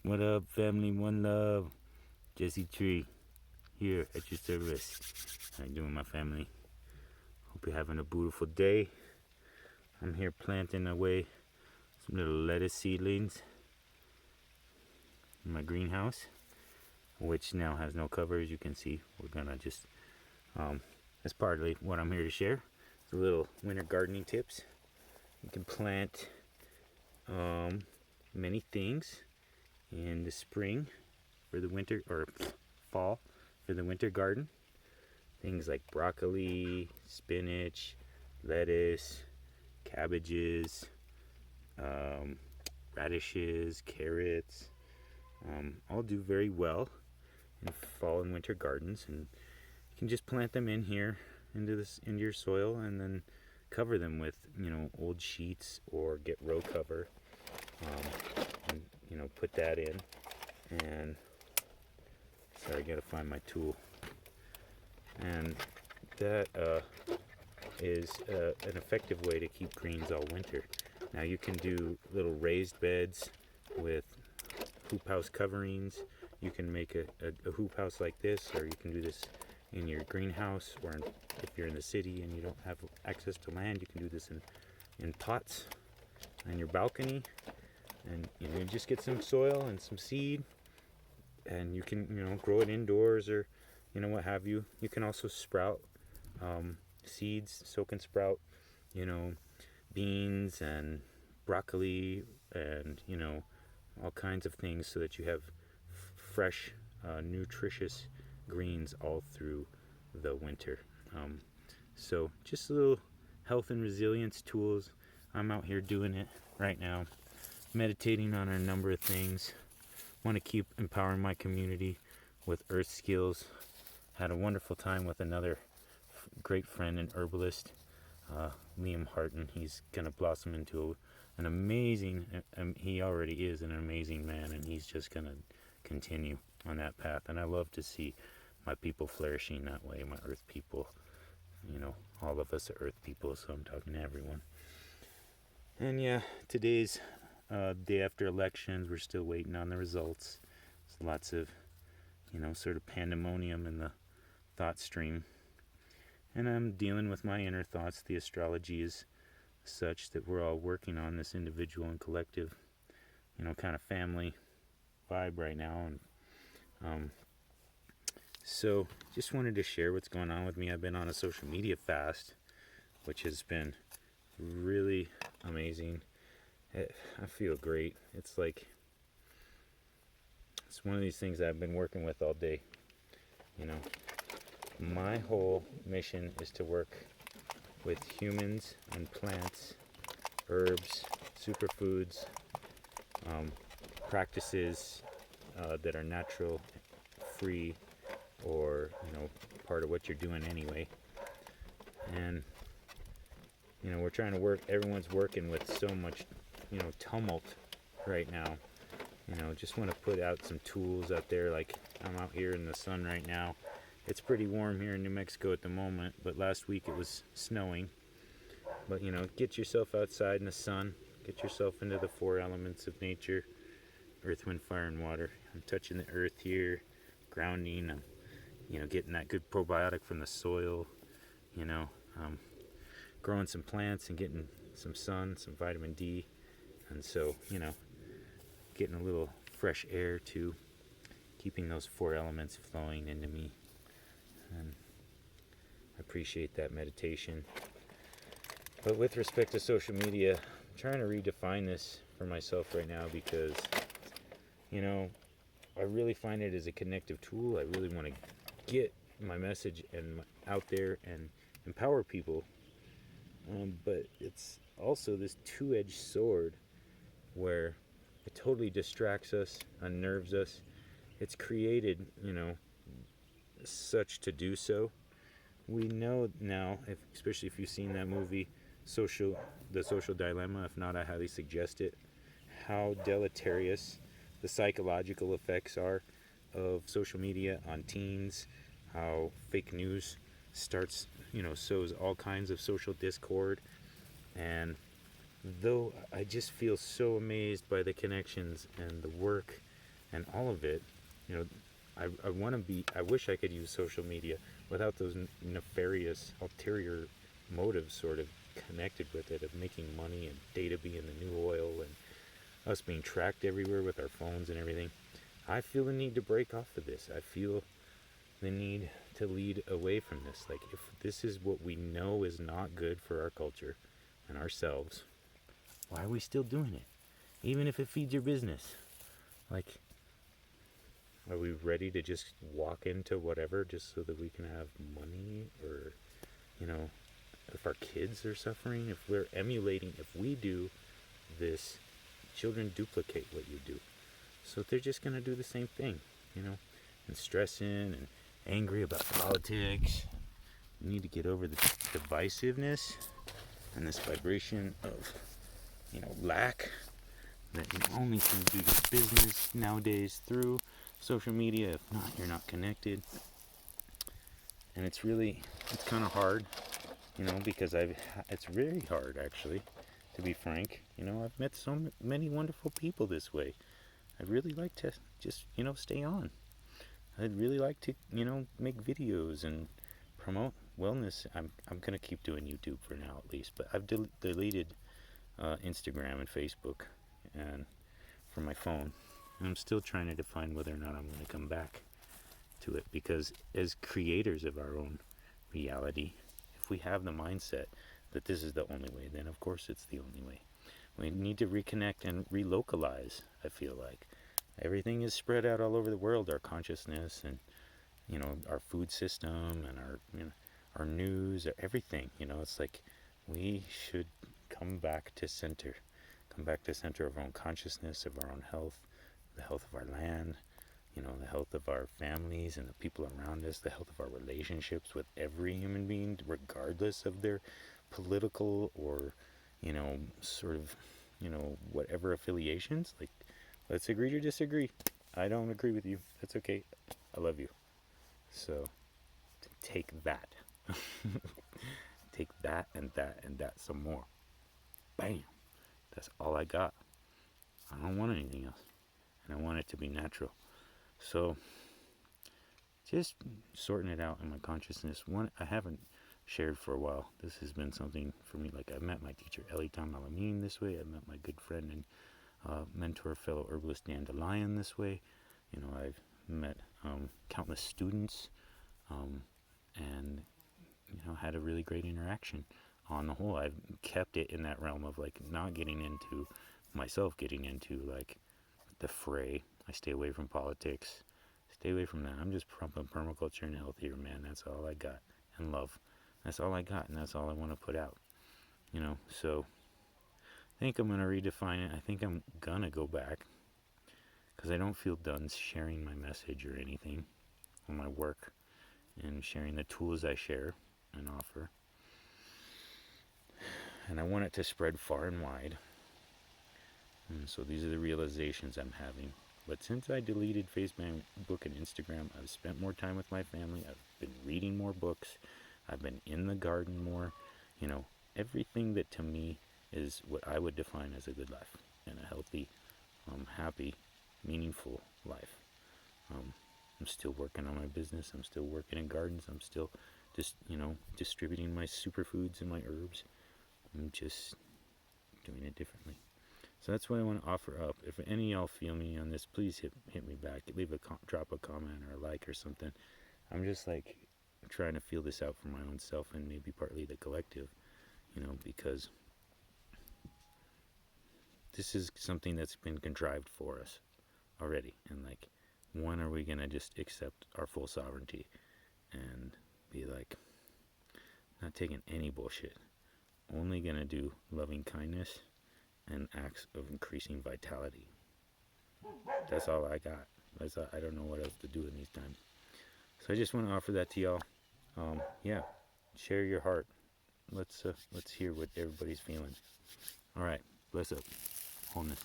What up, family? One love. Jesse Tree here at your service. How you doing, my family? Hope you're having a beautiful day. I'm here planting away some little lettuce seedlings in my greenhouse, which now has no cover, as you can see. We're gonna just, that's partly what I'm here to share. The little winter gardening tips. You can plant many things in the spring for the winter, or fall for the winter garden. Things like broccoli, spinach, lettuce, cabbages, radishes, carrots, all do very well in fall and winter gardens. And you can just plant them in here into your soil, and then cover them with old sheets, or get row cover, and put that in. And sorry, I gotta find my tool. And that is an effective way to keep greens all winter. Now you can do little raised beds with hoop house coverings. You can make a hoop house like this, or you can do this in your greenhouse, or if you're in the city and you don't have access to land, you can do this in pots on your balcony. And you just get some soil and some seed, and you can grow it indoors, or what have you. You can also sprout seeds, soak and sprout beans and broccoli, and all kinds of things, so that you have fresh, nutritious greens all through the winter. So just little health and resilience tools. I'm out here doing it right now, meditating on a number of things. Want to keep empowering my community with earth skills. Had a wonderful time with another great friend and herbalist, Liam Harton. He's gonna blossom into an amazing, he already is an amazing man, and he's just gonna continue on that path. And I love to see my people flourishing that way, my earth people. All of us are earth people, so I'm talking to everyone. And yeah, today's day after elections. We're still waiting on the results. There's lots of sort of pandemonium in the thought stream, and I'm dealing with my inner thoughts. The astrology is such that we're all working on this individual and collective kind of family vibe right now. And so just wanted to share what's going on with me. I've been on a social media fast, which has been really amazing. I feel great. It's one of these things that I've been working with all day. My whole mission is to work with humans and plants, herbs, superfoods, practices that are natural, free, or part of what you're doing anyway. And we're trying to work. Everyone's working with so much tumult right now. Just want to put out some tools out there. Like, I'm out here in the sun right now. It's pretty warm here in New Mexico at the moment, but last week it was snowing. But get yourself outside in the sun. Get yourself into the 4 elements of nature: earth, wind, fire, and water. I'm touching the earth here, grounding. I'm getting that good probiotic from the soil. Growing some plants and getting some sun, some vitamin D. And so, getting a little fresh air too, keeping those 4 elements flowing into me. And I appreciate that meditation. But with respect to social media, I'm trying to redefine this for myself right now, because, I really find it as a connective tool. I really want to get my message out there and empower people. But it's also this two-edged sword where it totally distracts us, unnerves us. It's created, such to do so. We know now, especially if you've seen that movie, The Social Dilemma. If not, I highly suggest it. How deleterious the psychological effects are of social media on teens. How fake news sows all kinds of social discord. And though I just feel so amazed by the connections and the work And all of it, you know, I want to be, I wish I could use social media without those nefarious ulterior motives sort of connected with it, of making money and data being the new oil and us being tracked everywhere with our phones and everything. I feel the need to break off of this. I feel the need to lead away from this. Like, if this is what we know is not good for our culture and ourselves, why are we still doing it? Even if it feeds your business. Like, are we ready to just walk into whatever just so that we can have money? Or, you know, if our kids are suffering, if we're emulating, if we do this, children duplicate what you do. So they're just going to do the same thing, you know, and stressing and angry about politics. You need to get over the divisiveness and this vibration of, you know, lack, that you only can do your business nowadays through social media. If not, you're not connected. And it's kind of hard, you know, because it's very hard, actually, to be frank. You know, I've met so many wonderful people this way. I'd really like to just, you know, stay on. I'd really like to, you know, make videos and promote wellness. I'm going to keep doing YouTube for now, at least, but I've deleted Instagram and Facebook and from my phone. And I'm still trying to define whether or not I'm going to come back to it, because as creators of our own reality, if we have the mindset that this is the only way, then of course it's the only way. We need to reconnect and relocalize. I feel like everything is spread out all over the world, our consciousness and, you know, our food system and our, you know, our news, everything. You know, it's like we should come back to center of our own consciousness, of our own health, the health of our land, you know, the health of our families and the people around us, the health of our relationships with every human being, regardless of their political or, you know, sort of, you know, whatever affiliations. Like, let's agree to disagree. I don't agree with you. That's okay. I love you. So, take that. Take that and that and that some more. Bam. That's all I got. I don't want anything else. And I want it to be natural. So, just sorting it out in my consciousness. One, I haven't shared for a while. This has been something for me. Like, I met my teacher Elitam Alamin this way. I met my good friend and mentor, fellow herbalist Dandelion this way. You know, I've met countless students and, you know, had a really great interaction. On the whole, I've kept it in that realm of, like, not getting into myself, getting into, like, the fray. I stay away from politics. Stay away from that. I'm just pumping permaculture and healthier, man. That's all I got. And love. That's all I got, and that's all I want to put out. You know, so I think I'm going to redefine it. I think I'm going to go back, because I don't feel done sharing my message or anything on my work and sharing the tools I share and offer. And I want it to spread far and wide. And so these are the realizations I'm having. But since I deleted Facebook and Instagram, I've spent more time with my family. I've been reading more books. I've been in the garden more. You know, everything that to me is what I would define as a good life and a healthy, happy, meaningful life. I'm still working on my business. I'm still working in gardens. I'm still just, you know, distributing my superfoods and my herbs. I'm just doing it differently. So that's what I want to offer up. If any of y'all feel me on this, please hit me back. Leave drop a comment or a like or something. I'm just like trying to feel this out for my own self and maybe partly the collective, you know, because this is something that's been contrived for us already. And, like, when are we going to just accept our full sovereignty and be like, not taking any bullshit, only going to do loving kindness and acts of increasing vitality. That's all I got. I don't know what else to do in these times. So I just want to offer that to y'all. Yeah, share your heart. Let's hear what everybody's feeling. All right, bless up, wholeness.